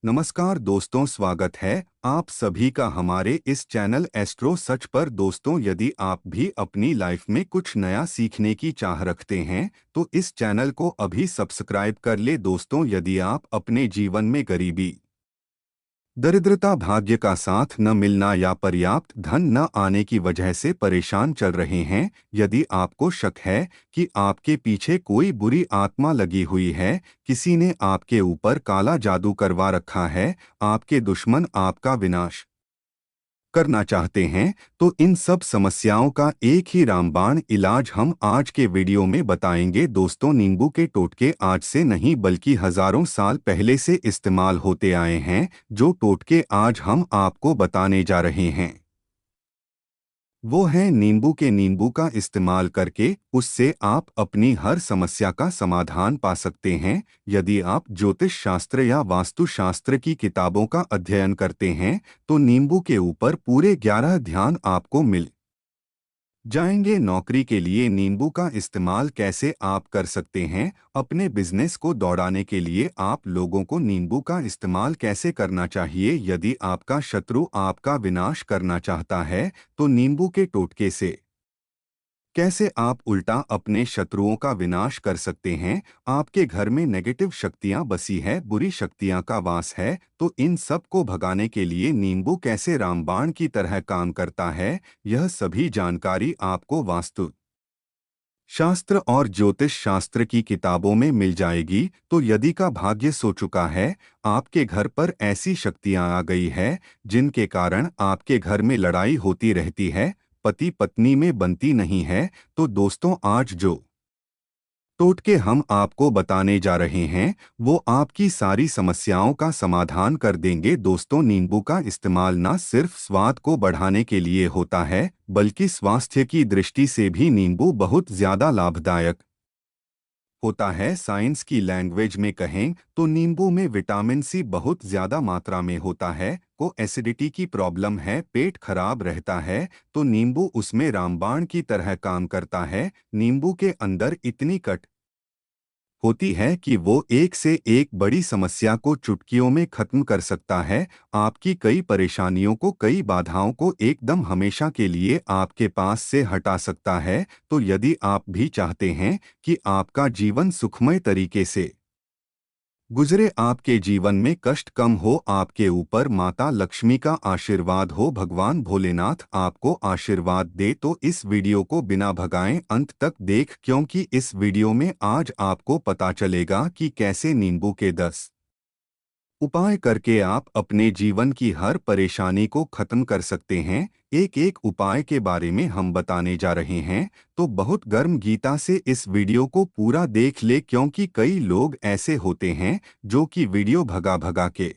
नमस्कार दोस्तों, स्वागत है आप सभी का हमारे इस चैनल एस्ट्रो सच पर। दोस्तों, यदि आप भी अपनी लाइफ में कुछ नया सीखने की चाह रखते हैं तो इस चैनल को अभी सब्सक्राइब कर ले। दोस्तों, यदि आप अपने जीवन में गरीबी, दरिद्रता, भाग्य का साथ न मिलना या पर्याप्त धन न आने की वजह से परेशान चल रहे हैं, यदि आपको शक है कि आपके पीछे कोई बुरी आत्मा लगी हुई है, किसी ने आपके ऊपर काला जादू करवा रखा है, आपके दुश्मन आपका विनाश करना चाहते हैं, तो इन सब समस्याओं का एक ही रामबाण इलाज हम आज के वीडियो में बताएंगे। दोस्तों, नींबू के टोटके आज से नहीं बल्कि हजारों साल पहले से इस्तेमाल होते आए हैं। जो टोटके आज हम आपको बताने जा रहे हैं वो है नींबू का इस्तेमाल करके उससे आप अपनी हर समस्या का समाधान पा सकते हैं। यदि आप ज्योतिष शास्त्र या वास्तु शास्त्र की किताबों का अध्ययन करते हैं तो नींबू के ऊपर पूरे 11 ध्यान आपको मिल जाएंगे। नौकरी के लिए नींबू का इस्तेमाल कैसे आप कर सकते हैं, अपने बिजनेस को दौड़ाने के लिए आप लोगों को नींबू का इस्तेमाल कैसे करना चाहिए, यदि आपका शत्रु आपका विनाश करना चाहता है तो नींबू के टोटके से कैसे आप उल्टा अपने शत्रुओं का विनाश कर सकते हैं। आपके घर में नेगेटिव शक्तियां बसी है, बुरी शक्तियां का वास है, तो इन सब को भगाने के लिए नींबू कैसे रामबाण की तरह काम करता है, यह सभी जानकारी आपको वास्तु शास्त्र और ज्योतिष शास्त्र की किताबों में मिल जाएगी। तो यदि का भाग्य सो चुका है, आपके घर पर ऐसी शक्तियां आ गई है जिनके कारण आपके घर में लड़ाई होती रहती है, पति पत्नी में बनती नहीं है, तो दोस्तों आज जो टोटके हम आपको बताने जा रहे हैं वो आपकी सारी समस्याओं का समाधान कर देंगे। दोस्तों, नींबू का इस्तेमाल न सिर्फ स्वाद को बढ़ाने के लिए होता है बल्कि स्वास्थ्य की दृष्टि से भी नींबू बहुत ज्यादा लाभदायक होता है। साइंस की लैंग्वेज में कहें तो नींबू में विटामिन सी बहुत ज्यादा मात्रा में होता है। को एसिडिटी की प्रॉब्लम है, पेट खराब रहता है, तो नींबू उसमें रामबाण की तरह काम करता है। नींबू के अंदर इतनी कट होती है कि वो एक से एक बड़ी समस्या को चुटकियों में खत्म कर सकता है। आपकी कई परेशानियों को, कई बाधाओं को एकदम हमेशा के लिए आपके पास से हटा सकता है। तो यदि आप भी चाहते हैं कि आपका जीवन सुखमय तरीके से गुजरे, आपके जीवन में कष्ट कम हो, आपके ऊपर माता लक्ष्मी का आशीर्वाद हो, भगवान भोलेनाथ आपको आशीर्वाद दे, तो इस वीडियो को बिना भगाएं अंत तक देख, क्योंकि इस वीडियो में आज आपको पता चलेगा कि कैसे नींबू के 10 उपाय करके आप अपने जीवन की हर परेशानी को खत्म कर सकते हैं। एक एक उपाय के बारे में हम बताने जा रहे हैं, तो बहुत गर्म गीता से इस वीडियो को पूरा देख ले, क्योंकि कई लोग ऐसे होते हैं जो कि वीडियो भगा भगा के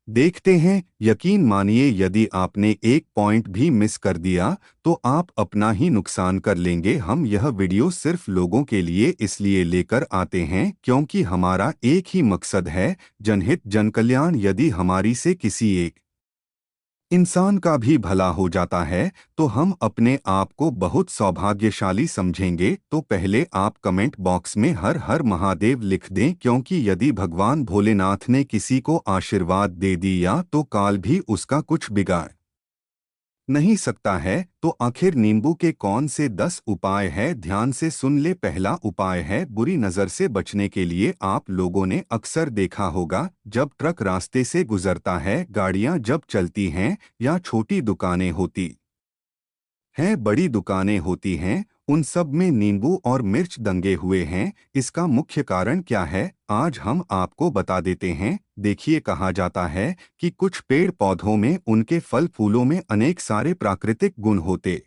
देखते हैं। यकीन मानिए, यदि आपने एक पॉइंट भी मिस कर दिया तो आप अपना ही नुकसान कर लेंगे। हम यह वीडियो सिर्फ लोगों के लिए इसलिए लेकर आते हैं क्योंकि हमारा एक ही मकसद है, जनहित जनकल्याण। यदि हमारी से किसी एक इंसान का भी भला हो जाता है तो हम अपने आप को बहुत सौभाग्यशाली समझेंगे। तो पहले आप कमेंट बॉक्स में हर हर महादेव लिख दें, क्योंकि यदि भगवान भोलेनाथ ने किसी को आशीर्वाद दे दिया तो काल भी उसका कुछ बिगाड़ नहीं सकता है। तो आखिर नींबू के कौन से 10 उपाय है, ध्यान से सुन ले। पहला उपाय है बुरी नज़र से बचने के लिए। आप लोगों ने अक्सर देखा होगा, जब ट्रक रास्ते से गुजरता है, गाड़ियां जब चलती हैं या छोटी दुकानें होती हैं, बड़ी दुकानें होती हैं, उन सब में नींबू और मिर्च दंगे हुए हैं। इसका मुख्य कारण क्या है, आज हम आपको बता देते हैं। देखिए, कहा जाता है कि कुछ पेड़ पौधों में, उनके फल फूलों में अनेक सारे प्राकृतिक गुण होते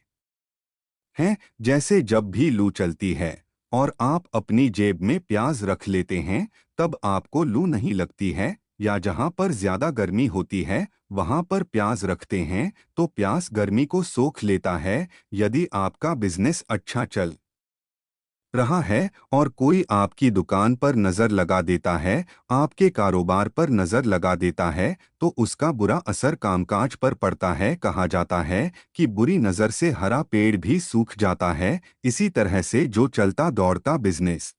हैं। जैसे जब भी लू चलती है और आप अपनी जेब में प्याज रख लेते हैं, तब आपको लू नहीं लगती है। या जहां पर ज्यादा गर्मी होती है वहां पर प्याज रखते हैं तो प्याज गर्मी को सोख लेता है। यदि आपका बिजनेस अच्छा चल रहा है और कोई आपकी दुकान पर नज़र लगा देता है, आपके कारोबार पर नज़र लगा देता है, तो उसका बुरा असर कामकाज पर पड़ता है। कहा जाता है कि बुरी नज़र से हरा पेड़ भी सूख जाता है। इसी तरह से जो चलता दौड़ता बिजनेस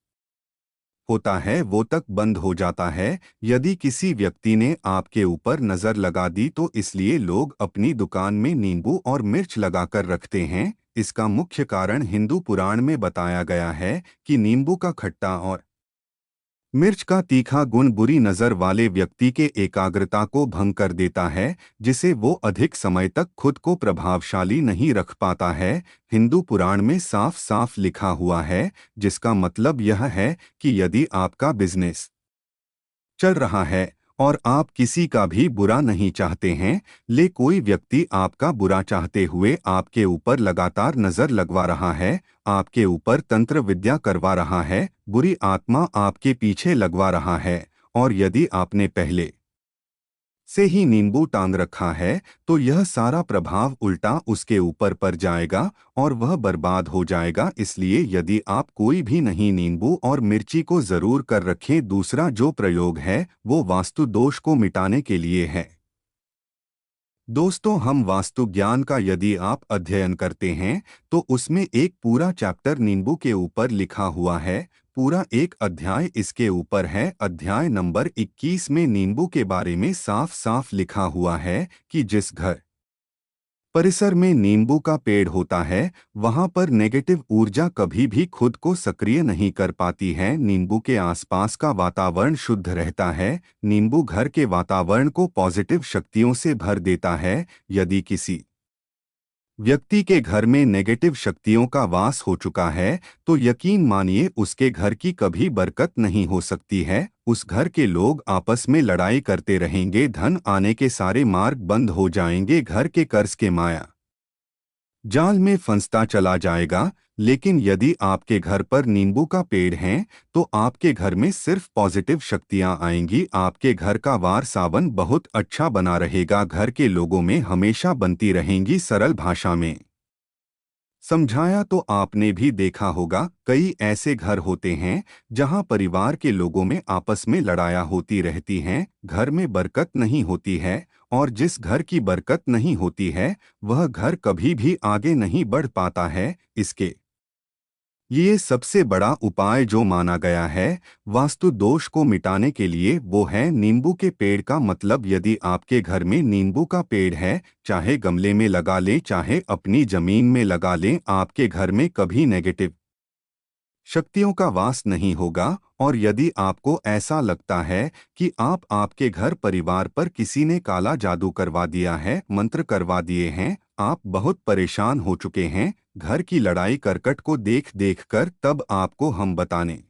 होता है वो तक बंद हो जाता है। यदि किसी व्यक्ति ने आपके ऊपर नजर लगा दी तो इसलिए लोग अपनी दुकान में नींबू और मिर्च लगाकर रखते हैं। इसका मुख्य कारण हिंदू पुराण में बताया गया है कि नींबू का खट्टा और मिर्च का तीखा गुण बुरी नजर वाले व्यक्ति के एकाग्रता को भंग कर देता है, जिसे वो अधिक समय तक खुद को प्रभावशाली नहीं रख पाता है। हिंदू पुराण में साफ साफ लिखा हुआ है, जिसका मतलब यह है कि यदि आपका बिजनेस चल रहा है और आप किसी का भी बुरा नहीं चाहते हैं, ले कोई व्यक्ति आपका बुरा चाहते हुए आपके ऊपर लगातार नजर लगवा रहा है, आपके ऊपर तंत्र विद्या करवा रहा है, बुरी आत्मा आपके पीछे लगवा रहा है, और यदि आपने पहले से ही नींबू टांग रखा है तो यह सारा प्रभाव उल्टा उसके ऊपर पड़ जाएगा और वह बर्बाद हो जाएगा। इसलिए यदि आप कोई भी नहीं नींबू और मिर्ची को जरूर कर रखें। दूसरा जो प्रयोग है वो वास्तु दोष को मिटाने के लिए है। दोस्तों, हम वास्तु ज्ञान का यदि आप अध्ययन करते हैं तो उसमें एक पूरा चैप्टर नींबू के ऊपर लिखा हुआ है। पूरा एक अध्याय इसके ऊपर है। अध्याय नंबर 21 में नींबू के बारे में साफ साफ लिखा हुआ है कि जिस घर परिसर में नींबू का पेड़ होता है वहां पर नेगेटिव ऊर्जा कभी भी खुद को सक्रिय नहीं कर पाती है। नींबू के आसपास का वातावरण शुद्ध रहता है। नींबू घर के वातावरण को पॉजिटिव शक्तियों से भर देता है। यदि किसी व्यक्ति के घर में नेगेटिव शक्तियों का वास हो चुका है तो यकीन मानिए उसके घर की कभी बरकत नहीं हो सकती है। उस घर के लोग आपस में लड़ाई करते रहेंगे, धन आने के सारे मार्ग बंद हो जाएंगे, घर के कर्ज के माया जाल में फंसता चला जाएगा। लेकिन यदि आपके घर पर नींबू का पेड़ है तो आपके घर में सिर्फ पॉजिटिव शक्तियां आएंगी। आपके घर का वार सावन बहुत अच्छा बना रहेगा। घर के लोगों में हमेशा बनती रहेंगी। सरल भाषा में समझाया तो आपने भी देखा होगा, कई ऐसे घर होते हैं जहां परिवार के लोगों में आपस में लड़ाइयाँ होती रहती हैं, घर में बरकत नहीं होती है, और जिस घर की बरकत नहीं होती है वह घर कभी भी आगे नहीं बढ़ पाता है। इसके ये सबसे बड़ा उपाय जो माना गया है वास्तु दोष को मिटाने के लिए वो है नींबू के पेड़ का मतलब यदि आपके घर में नींबू का पेड़ है, चाहे गमले में लगा लें चाहे अपनी जमीन में लगा लें, आपके घर में कभी नेगेटिव शक्तियों का वास नहीं होगा। और यदि आपको ऐसा लगता है कि आपके घर परिवार पर किसी ने काला जादू करवा दिया है, मंत्र करवा दिए हैं, आप बहुत परेशान हो चुके हैं घर की लड़ाई करकट को देख देख कर, तब आपको हम बताने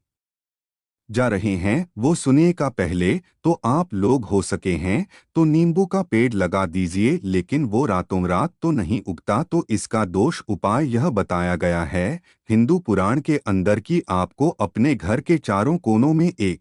जा रहे हैं वो सुनिए का पहले तो आप लोग हो सके हैं तो नींबू का पेड़ लगा दीजिए, लेकिन वो रातों रात तो नहीं उगता। तो इसका दोष उपाय यह बताया गया है हिंदू पुराण के अंदर कि आपको अपने घर के चारों कोनों में एक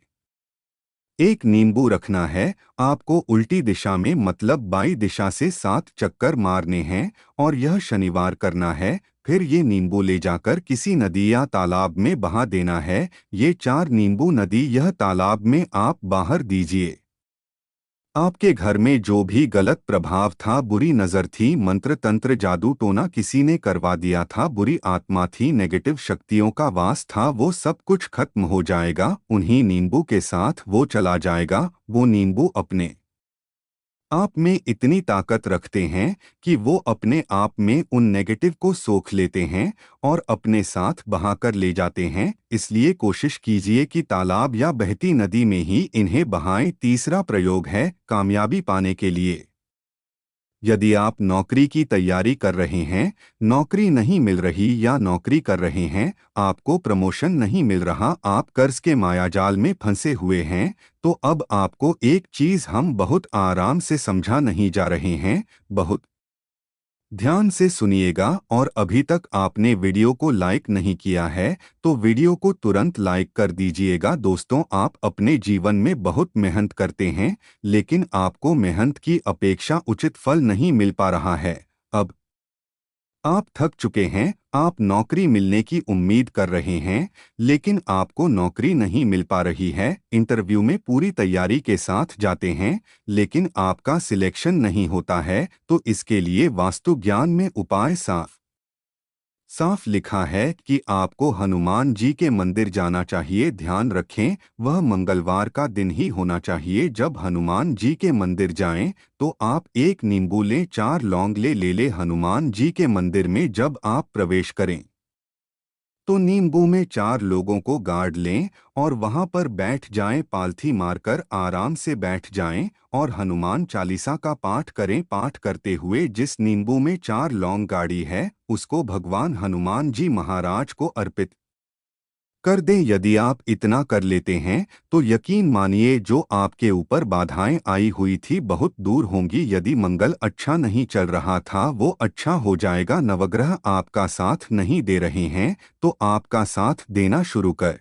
एक नींबू रखना है। आपको उल्टी दिशा में मतलब बाई दिशा से 7 चक्कर मारने हैं और यह शनिवार करना है। फिर ये नींबू ले जाकर किसी नदी या तालाब में बहा देना है। ये 4 नींबू नदी यह तालाब में आप बाहर दीजिए। आपके घर में जो भी गलत प्रभाव था, बुरी नजर थी, मंत्र तंत्र जादू टोना किसी ने करवा दिया था, बुरी आत्मा थी, नेगेटिव शक्तियों का वास था, वो सब कुछ खत्म हो जाएगा। उन्हीं नींबू के साथ वो चला जाएगा। वो नींबू अपने आप में इतनी ताकत रखते हैं कि वो अपने आप में उन नेगेटिव को सोख लेते हैं और अपने साथ बहाकर ले जाते हैं। इसलिए कोशिश कीजिए कि तालाब या बहती नदी में ही इन्हें बहाएं। तीसरा प्रयोग है कामयाबी पाने के लिए। यदि आप नौकरी की तैयारी कर रहे हैं, नौकरी नहीं मिल रही या नौकरी कर रहे हैं, आपको प्रमोशन नहीं मिल रहा, आप कर्ज के मायाजाल में फंसे हुए हैं, तो अब आपको एक चीज हम बहुत आराम से समझा नहीं जा रहे हैं, बहुत ध्यान से सुनिएगा। और अभी तक आपने वीडियो को लाइक नहीं किया है तो वीडियो को तुरंत लाइक कर दीजिएगा। दोस्तों, आप अपने जीवन में बहुत मेहनत करते हैं लेकिन आपको मेहनत की अपेक्षा उचित फल नहीं मिल पा रहा है। अब आप थक चुके हैं, आप नौकरी मिलने की उम्मीद कर रहे हैं लेकिन आपको नौकरी नहीं मिल पा रही है। इंटरव्यू में पूरी तैयारी के साथ जाते हैं लेकिन आपका सिलेक्शन नहीं होता है। तो इसके लिए वास्तु ज्ञान में उपाय साफ साफ लिखा है कि आपको हनुमान जी के मंदिर जाना चाहिए। ध्यान रखें, वह मंगलवार का दिन ही होना चाहिए। जब हनुमान जी के मंदिर जाएं, तो आप एक नींबू लें, 4 लौंग ले हनुमान जी के मंदिर में जब आप प्रवेश करें तो नींबू में 4 लोगों को गाड़ लें और वहां पर बैठ जाएं। पालथी मारकर आराम से बैठ जाएं और हनुमान चालीसा का पाठ करें। पाठ करते हुए जिस नींबू में 4 लौंग गाड़ी है, उसको भगवान हनुमान जी महाराज को अर्पित कर दें। यदि आप इतना कर लेते हैं तो यकीन मानिए जो आपके ऊपर बाधाएं आई हुई थी बहुत दूर होंगी। यदि मंगल अच्छा नहीं चल रहा था, वो अच्छा हो जाएगा। नवग्रह आपका साथ नहीं दे रहे हैं तो आपका साथ देना शुरू कर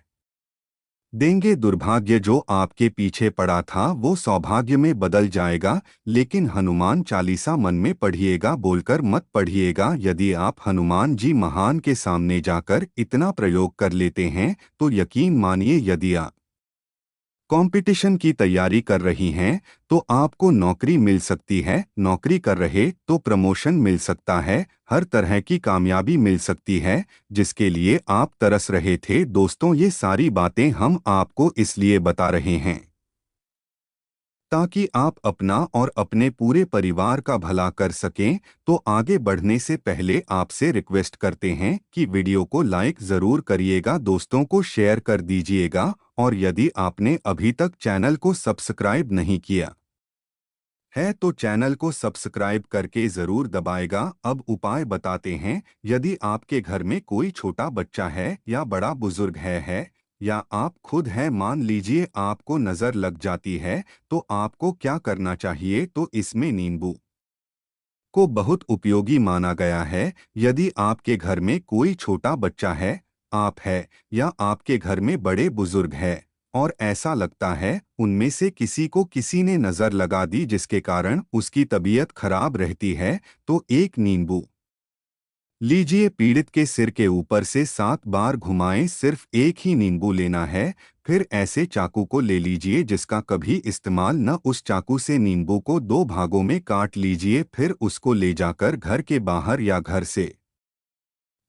देंगे। दुर्भाग्य जो आपके पीछे पड़ा था वो सौभाग्य में बदल जाएगा। लेकिन हनुमान चालीसा मन में पढ़िएगा, बोलकर मत पढ़िएगा। यदि आप हनुमान जी महान के सामने जाकर इतना प्रयोग कर लेते हैं तो यकीन मानिए यदि आप कंपटीशन की तैयारी कर रही हैं तो आपको नौकरी मिल सकती है। नौकरी कर रहे तो प्रमोशन मिल सकता है। हर तरह की कामयाबी मिल सकती है जिसके लिए आप तरस रहे थे। दोस्तों, ये सारी बातें हम आपको इसलिए बता रहे हैं ताकि आप अपना और अपने पूरे परिवार का भला कर सकें। तो आगे बढ़ने से पहले आपसे रिक्वेस्ट करते हैं कि वीडियो को लाइक ज़रूर करिएगा, दोस्तों को शेयर कर दीजिएगा और यदि आपने अभी तक चैनल को सब्सक्राइब नहीं किया है तो चैनल को सब्सक्राइब करके ज़रूर दबाएगा। अब उपाय बताते हैं। यदि आपके घर में कोई छोटा बच्चा है या बड़ा बुजुर्ग है या आप खुद हैं, मान लीजिए आपको नज़र लग जाती है, तो आपको क्या करना चाहिए? तो इसमें नींबू को बहुत उपयोगी माना गया है। यदि आपके घर में कोई छोटा बच्चा है, आप है या आपके घर में बड़े बुजुर्ग है और ऐसा लगता है उनमें से किसी को किसी ने नज़र लगा दी जिसके कारण उसकी तबीयत खराब रहती है, तो एक नींबू लीजिए, पीड़ित के सिर के ऊपर से 7 बार घुमाएं। सिर्फ एक ही नींबू लेना है। फिर ऐसे चाकू को ले लीजिए जिसका कभी इस्तेमाल न, उस चाकू से नींबू को 2 भागों में काट लीजिए। फिर उसको ले जाकर घर के बाहर या घर से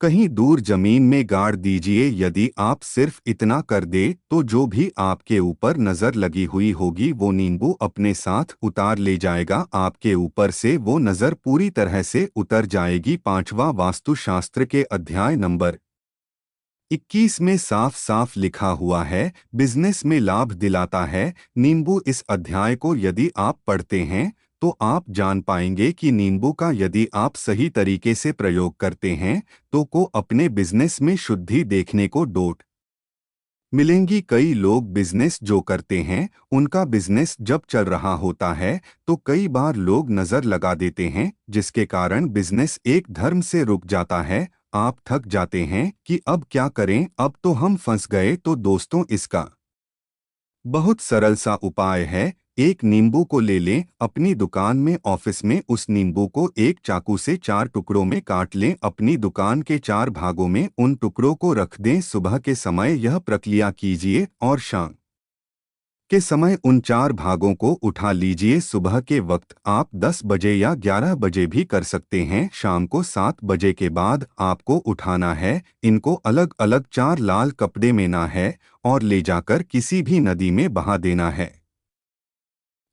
कहीं दूर जमीन में गाड़ दीजिए। यदि आप सिर्फ इतना कर दे तो जो भी आपके ऊपर नज़र लगी हुई होगी वो नींबू अपने साथ उतार ले जाएगा। आपके ऊपर से वो नज़र पूरी तरह से उतर जाएगी। 5वां वास्तुशास्त्र के अध्याय नंबर 21 में साफ साफ लिखा हुआ है, बिजनेस में लाभ दिलाता है नींबू। इस अध्याय को यदि आप पढ़ते हैं तो आप जान पाएंगे कि नींबू का यदि आप सही तरीके से प्रयोग करते हैं तो को अपने बिजनेस में शुद्धि देखने को डोट मिलेंगी। कई लोग बिजनेस जो करते हैं उनका बिजनेस जब चल रहा होता है तो कई बार लोग नज़र लगा देते हैं जिसके कारण बिजनेस एक धर्म से रुक जाता है। आप थक जाते हैं कि अब क्या करें, अब तो हम फंस गए। तो दोस्तों, इसका बहुत सरल सा उपाय है। एक नींबू को ले लें, अपनी दुकान में ऑफिस में उस नींबू को एक चाकू से 4 टुकड़ों में काट लें। अपनी दुकान के 4 भागों में उन टुकड़ों को रख दें। सुबह के समय यह प्रक्रिया कीजिए और शाम के समय उन 4 भागों को उठा लीजिए। सुबह के वक्त आप 10 बजे या 11 बजे भी कर सकते हैं। शाम को 7 बजे के बाद आपको उठाना है। इनको अलग अलग 4 लाल कपड़े में ना है और ले जाकर किसी भी नदी में बहा देना है।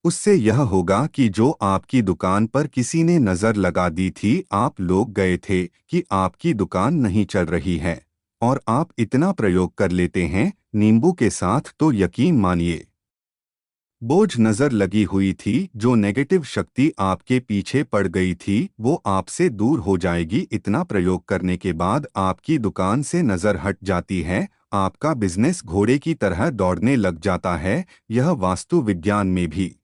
उससे यह होगा कि जो आपकी दुकान पर किसी ने नज़र लगा दी थी, आप लोग गए थे कि आपकी दुकान नहीं चल रही है और आप इतना प्रयोग कर लेते हैं नींबू के साथ, तो यकीन मानिए बोझ नजर लगी हुई थी, जो नेगेटिव शक्ति आपके पीछे पड़ गई थी, वो आपसे दूर हो जाएगी। इतना प्रयोग करने के बाद आपकी दुकान से नजर हट जाती है। आपका बिजनेस घोड़े की तरह दौड़ने लग जाता है। यह वास्तु विज्ञान में भी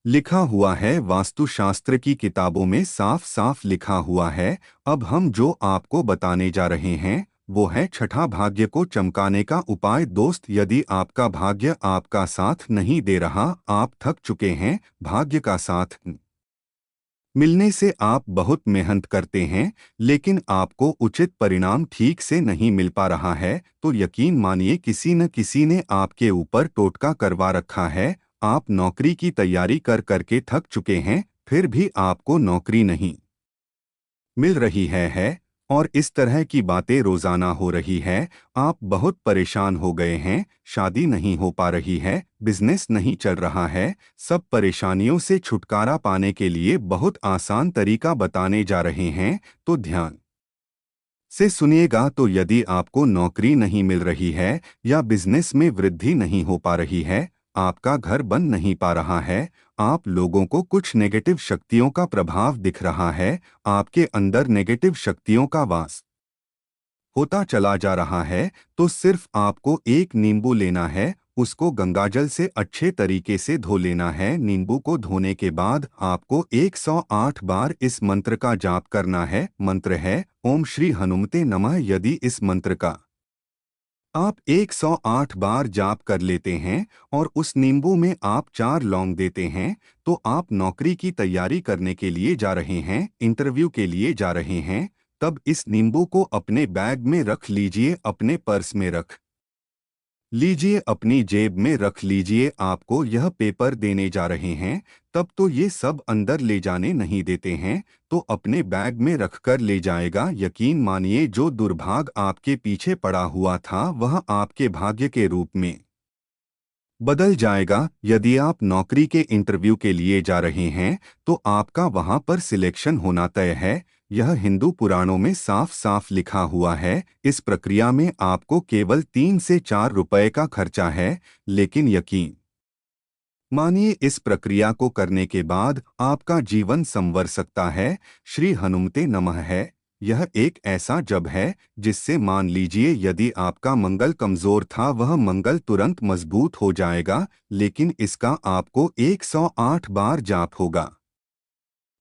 लिखा हुआ है, वास्तुशास्त्र की किताबों में साफ साफ लिखा हुआ है। अब हम जो आपको बताने जा रहे हैं वो है छठा भाग्य को चमकाने का उपाय। दोस्त, यदि आपका भाग्य आपका साथ नहीं दे रहा, आप थक चुके हैं, भाग्य का साथ मिलने से आप बहुत मेहनत करते हैं लेकिन आपको उचित परिणाम ठीक से नहीं मिल पा रहा है, तो यकीन मानिए किसी न किसी ने आपके ऊपर टोटका करवा रखा है। आप नौकरी की तैयारी कर करके थक चुके हैं, फिर भी आपको नौकरी नहीं मिल रही है। और इस तरह की बातें रोजाना हो रही है। आप बहुत परेशान हो गए हैं, शादी नहीं हो पा रही है, बिजनेस नहीं चल रहा है। सब परेशानियों से छुटकारा पाने के लिए बहुत आसान तरीका बताने जा रहे हैं, तो ध्यान से सुनिएगा। तो यदि आपको नौकरी नहीं मिल रही है या बिजनेस में वृद्धि नहीं हो पा रही है, आपका घर बन नहीं पा रहा है, आप लोगों को कुछ नेगेटिव शक्तियों का प्रभाव दिख रहा है, आपके अंदर नेगेटिव शक्तियों का वास होता चला जा रहा है, तो सिर्फ आपको एक नींबू लेना है, उसको गंगाजल से अच्छे तरीके से धो लेना है। नींबू को धोने के बाद आपको 108 बार इस मंत्र का जाप करना है। मंत्र है ओम श्री हनुमते नमः। यदि इस मंत्र का आप 108 बार जाप कर लेते हैं और उस नींबू में आप 4 लौंग देते हैं, तो आप नौकरी की तैयारी करने के लिए जा रहे हैं, इंटरव्यू के लिए जा रहे हैं, तब इस नींबू को अपने बैग में रख लीजिए, अपने पर्स में रख लीजिए, अपनी जेब में रख लीजिए। आपको यह पेपर देने जा रहे हैं, तब तो ये सब अंदर ले जाने नहीं देते हैं, तो अपने बैग में रखकर ले जाएगा। यकीन मानिए, जो दुर्भाग्य आपके पीछे पड़ा हुआ था वह आपके भाग्य के रूप में बदल जाएगा। यदि आप नौकरी के इंटरव्यू के लिए जा रहे हैं, तो आपका वहां पर सिलेक्शन होना तय है। यह हिंदू पुराणों में साफ साफ लिखा हुआ है। इस प्रक्रिया में आपको केवल 3 से 4 रुपए का खर्चा है, लेकिन यकीन मानिए, इस प्रक्रिया को करने के बाद आपका जीवन संवर सकता है। श्री हनुमते नमः है, यह एक ऐसा जप है जिससे मान लीजिए यदि आपका मंगल कमजोर था, वह मंगल तुरंत मजबूत हो जाएगा। लेकिन इसका आपको 108 बार जाप होगा,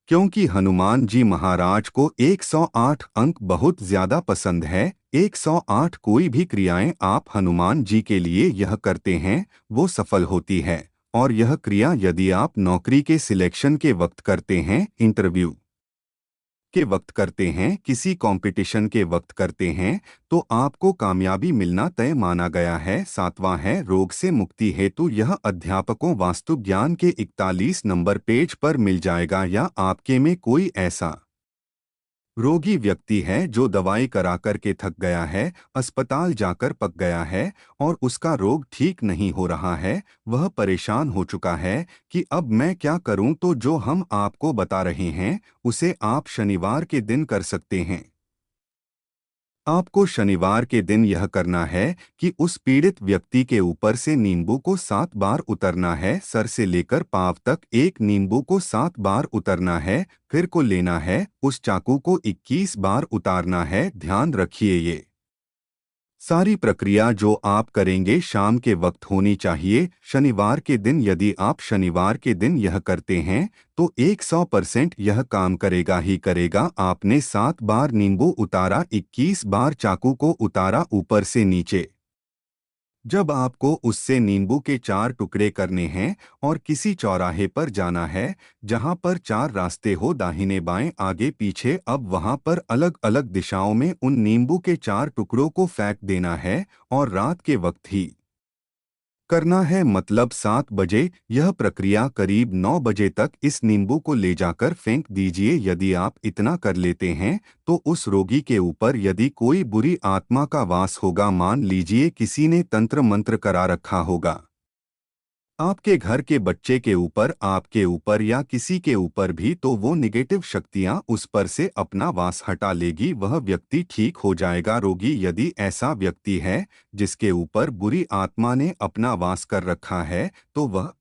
क्योंकि हनुमान जी महाराज को 108 अंक बहुत ज्यादा पसंद है। 108 कोई भी क्रियाएं आप हनुमान जी के लिए यह करते हैं, वो सफल होती है। और यह क्रिया यदि आप नौकरी के सिलेक्शन के वक्त करते हैं, इंटरव्यू के वक्त करते हैं, किसी कंपटीशन के वक्त करते हैं, तो आपको कामयाबी मिलना तय माना गया है। 7वां है रोग से मुक्ति हेतु। यह अध्यापकों वास्तु ज्ञान के 41 नंबर पेज पर मिल जाएगा। या आपके में कोई ऐसा रोगी व्यक्ति है जो दवाई करा कर के थक गया है, अस्पताल जाकर पक गया है और उसका रोग ठीक नहीं हो रहा है, वह परेशान हो चुका है कि अब मैं क्या करूं, तो जो हम आपको बता रहे हैं उसे आप शनिवार के दिन कर सकते हैं। आपको शनिवार के दिन यह करना है कि उस पीड़ित व्यक्ति के ऊपर से नींबू को 7 बार उतरना है। सर से लेकर पांव तक एक नींबू को 7 बार उतरना है। फिर को लेना है, उस चाकू को 21 बार उतारना है। ध्यान रखिए, ये सारी प्रक्रिया जो आप करेंगे शाम के वक्त होनी चाहिए। शनिवार के दिन यदि आप शनिवार के दिन यह करते हैं, तो 100% यह काम करेगा ही करेगा। आपने 7 बार नींबू उतारा, 21 बार चाकू को उतारा ऊपर से नीचे। जब आपको उससे नींबू के 4 टुकड़े करने हैं और किसी चौराहे पर जाना है जहां पर 4 रास्ते हो, दाहिने बाएं आगे पीछे, अब वहां पर अलग अलग दिशाओं में उन नींबू के 4 टुकड़ों को फेंक देना है और रात के वक्त ही करना है, मतलब 7 बजे। यह प्रक्रिया करीब 9 बजे तक इस नींबू को ले जाकर फेंक दीजिए। यदि आप इतना कर लेते हैं, तो उस रोगी के ऊपर यदि कोई बुरी आत्मा का वास होगा, मान लीजिए किसी ने तंत्र मंत्र करा रखा होगा आपके घर के बच्चे के ऊपर, आपके ऊपर या किसी के ऊपर भी, तो वो निगेटिव शक्तियां उस पर से अपना वास हटा लेगी, वह व्यक्ति ठीक हो जाएगा। रोगी यदि ऐसा व्यक्ति है जिसके ऊपर बुरी आत्मा ने अपना वास कर रखा है, तो वह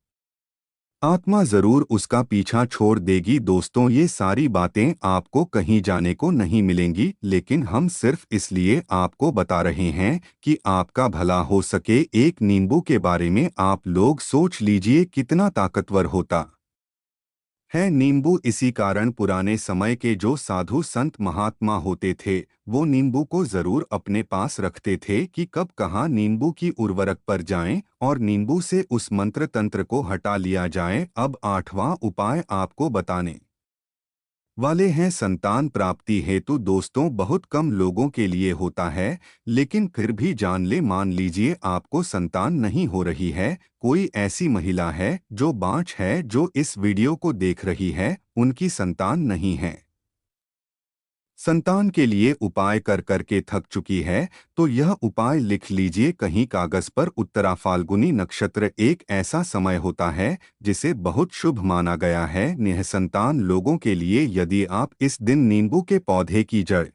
आत्मा जरूर उसका पीछा छोड़ देगी। दोस्तों, ये सारी बातें आपको कहीं जाने को नहीं मिलेंगी, लेकिन हम सिर्फ इसलिए आपको बता रहे हैं कि आपका भला हो सके। एक नींबू के बारे में आप लोग सोच लीजिए कितना ताकतवर होता है नींबू। इसी कारण पुराने समय के जो साधु संत महात्मा होते थे, वो नींबू को जरूर अपने पास रखते थे कि कब कहाँ नींबू की उर्वरक पर जाएं और नींबू से उस मंत्र तंत्र को हटा लिया जाए। अब 8वां उपाय आपको बताने वाले हैं संतान प्राप्ति हेतु। दोस्तों, बहुत कम लोगों के लिए होता है, लेकिन फिर भी जान ले, मान लीजिए आपको संतान नहीं हो रही है, कोई ऐसी महिला है जो बांझ है, जो इस वीडियो को देख रही है, उनकी संतान नहीं है। संतान के लिए उपाय कर करके थक चुकी है तो यह उपाय लिख लीजिए कहीं कागज पर। उत्तरा फाल्गुनी नक्षत्र एक ऐसा समय होता है जिसे बहुत शुभ माना गया है निःसंतान लोगों के लिए। यदि आप इस दिन नींबू के पौधे की जड़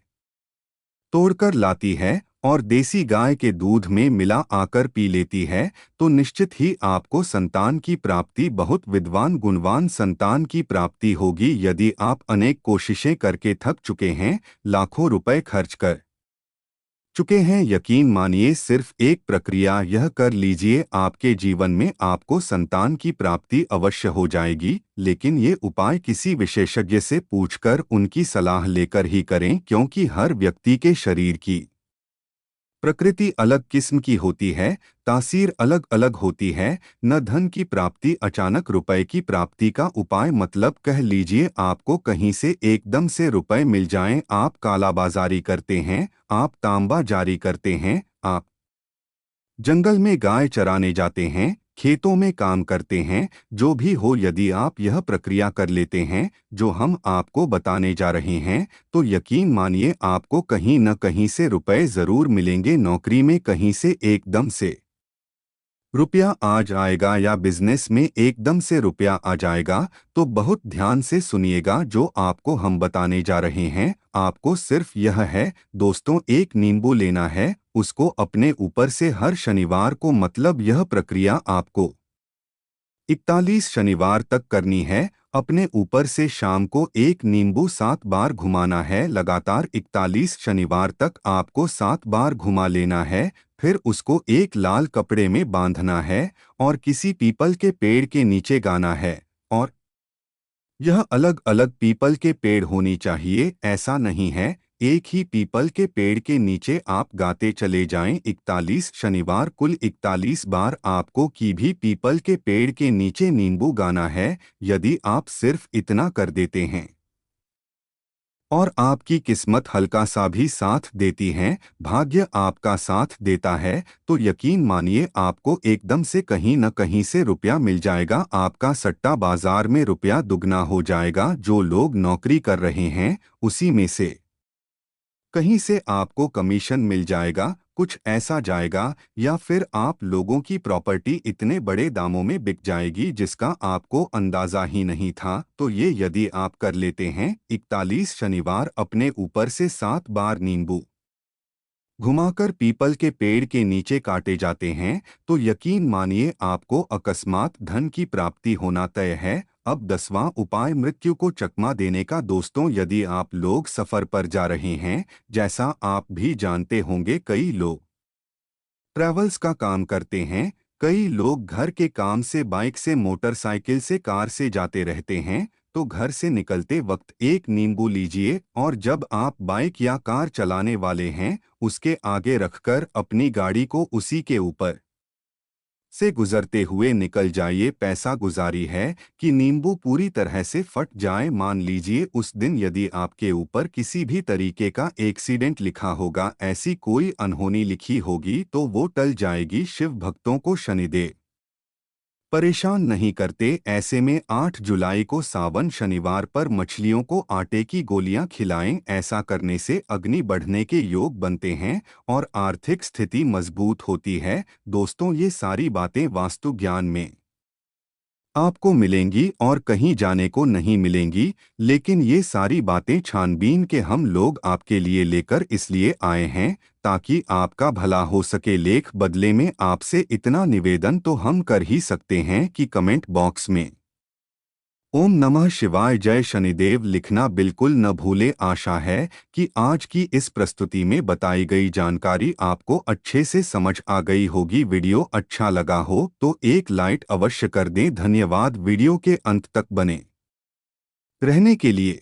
तोड़कर लाती है और देसी गाय के दूध में मिला आकर पी लेती है तो निश्चित ही आपको संतान की प्राप्ति, बहुत विद्वान गुणवान संतान की प्राप्ति होगी। यदि आप अनेक कोशिशें करके थक चुके हैं, लाखों रुपए खर्च कर चुके हैं, यकीन मानिए सिर्फ एक प्रक्रिया यह कर लीजिए, आपके जीवन में आपको संतान की प्राप्ति अवश्य हो जाएगी। लेकिन ये उपाय किसी विशेषज्ञ से पूछकर उनकी सलाह लेकर ही करें, क्योंकि हर व्यक्ति के शरीर की प्रकृति अलग किस्म की होती है, तासीर अलग अलग होती है। न धन की प्राप्ति, अचानक रुपए की प्राप्ति का उपाय, मतलब कह लीजिए आपको कहीं से एकदम से रुपए मिल जाएं। आप कालाबाजारी करते हैं, आप तांबा जारी करते हैं, आप जंगल में गाय चराने जाते हैं, खेतों में काम करते हैं, जो भी हो, यदि आप यह प्रक्रिया कर लेते हैं जो हम आपको बताने जा रहे हैं तो यकीन मानिए आपको कहीं न कहीं से रुपए जरूर मिलेंगे। नौकरी में कहीं से एकदम से रुपया आ जाएगा या बिजनेस में एकदम से रुपया आ जाएगा, तो बहुत ध्यान से सुनिएगा जो आपको हम बताने जा रहे हैं। आपको सिर्फ यह है दोस्तों, एक नींबू लेना है, उसको अपने ऊपर से हर शनिवार को, मतलब यह प्रक्रिया आपको 41 शनिवार तक करनी है। अपने ऊपर से शाम को एक नींबू 7 बार घुमाना है। लगातार 41 शनिवार तक आपको 7 बार घुमा लेना है। फिर उसको एक लाल कपड़े में बांधना है और किसी पीपल के पेड़ के नीचे गाना है। और यह अलग अलग पीपल के पेड़ होनी चाहिए, ऐसा नहीं है एक ही पीपल के पेड़ के नीचे आप गाते चले जाएं। 41 शनिवार कुल 41 बार आपको की भी पीपल के पेड़ के नीचे नींबू गाना है। यदि आप सिर्फ इतना कर देते हैं और आपकी किस्मत हल्का सा भी साथ देती है, भाग्य आपका साथ देता है, तो यकीन मानिए आपको एकदम से कहीं न कहीं से रुपया मिल जाएगा। आपका सट्टा बाजार में रुपया दुगना हो जाएगा। जो लोग नौकरी कर रहे हैं उसी में से कहीं से आपको कमीशन मिल जाएगा, कुछ ऐसा जाएगा, या फिर आप लोगों की प्रॉपर्टी इतने बड़े दामों में बिक जाएगी जिसका आपको अंदाजा ही नहीं था। तो ये यदि आप कर लेते हैं 41 शनिवार, अपने ऊपर से 7 बार नींबू घुमाकर पीपल के पेड़ के नीचे काटे जाते हैं, तो यकीन मानिए आपको अकस्मात धन की प्राप्ति होना तय है। अब 10वां उपाय, मृत्यु को चकमा देने का। दोस्तों, यदि आप लोग सफर पर जा रहे हैं, जैसा आप भी जानते होंगे कई लोग ट्रैवल्स का काम करते हैं, कई लोग घर के काम से बाइक से, मोटरसाइकिल से, कार से जाते रहते हैं, तो घर से निकलते वक्त एक नींबू लीजिए और जब आप बाइक या कार चलाने वाले हैं उसके आगे रखकर अपनी गाड़ी को उसी के ऊपर से गुजरते हुए निकल जाइए। पैसा गुजारी है कि नींबू पूरी तरह से फट जाए। मान लीजिए उस दिन यदि आपके ऊपर किसी भी तरीके का एक्सीडेंट लिखा होगा, ऐसी कोई अनहोनी लिखी होगी, तो वो टल जाएगी। शिव भक्तों को शनिदेव परेशान नहीं करते। ऐसे में 8 जुलाई को सावन शनिवार पर मछलियों को आटे की गोलियां खिलाएं। ऐसा करने से अग्नि बढ़ने के योग बनते हैं और आर्थिक स्थिति मजबूत होती है। दोस्तों, ये सारी बातें वास्तु ज्ञान में आपको मिलेंगी और कहीं जाने को नहीं मिलेंगी, लेकिन ये सारी बातें छानबीन के हम लोग आपके लिए लेकर इसलिए आए हैं ताकि आपका भला हो सके। लेख बदले में आपसे इतना निवेदन तो हम कर ही सकते हैं कि कमेंट बॉक्स में ओम नमः शिवाय जय शनिदेव लिखना बिल्कुल न भूले। आशा है कि आज की इस प्रस्तुति में बताई गई जानकारी आपको अच्छे से समझ आ गई होगी। वीडियो अच्छा लगा हो तो एक लाइक अवश्य कर दें। धन्यवाद वीडियो के अंत तक बने रहने के लिए।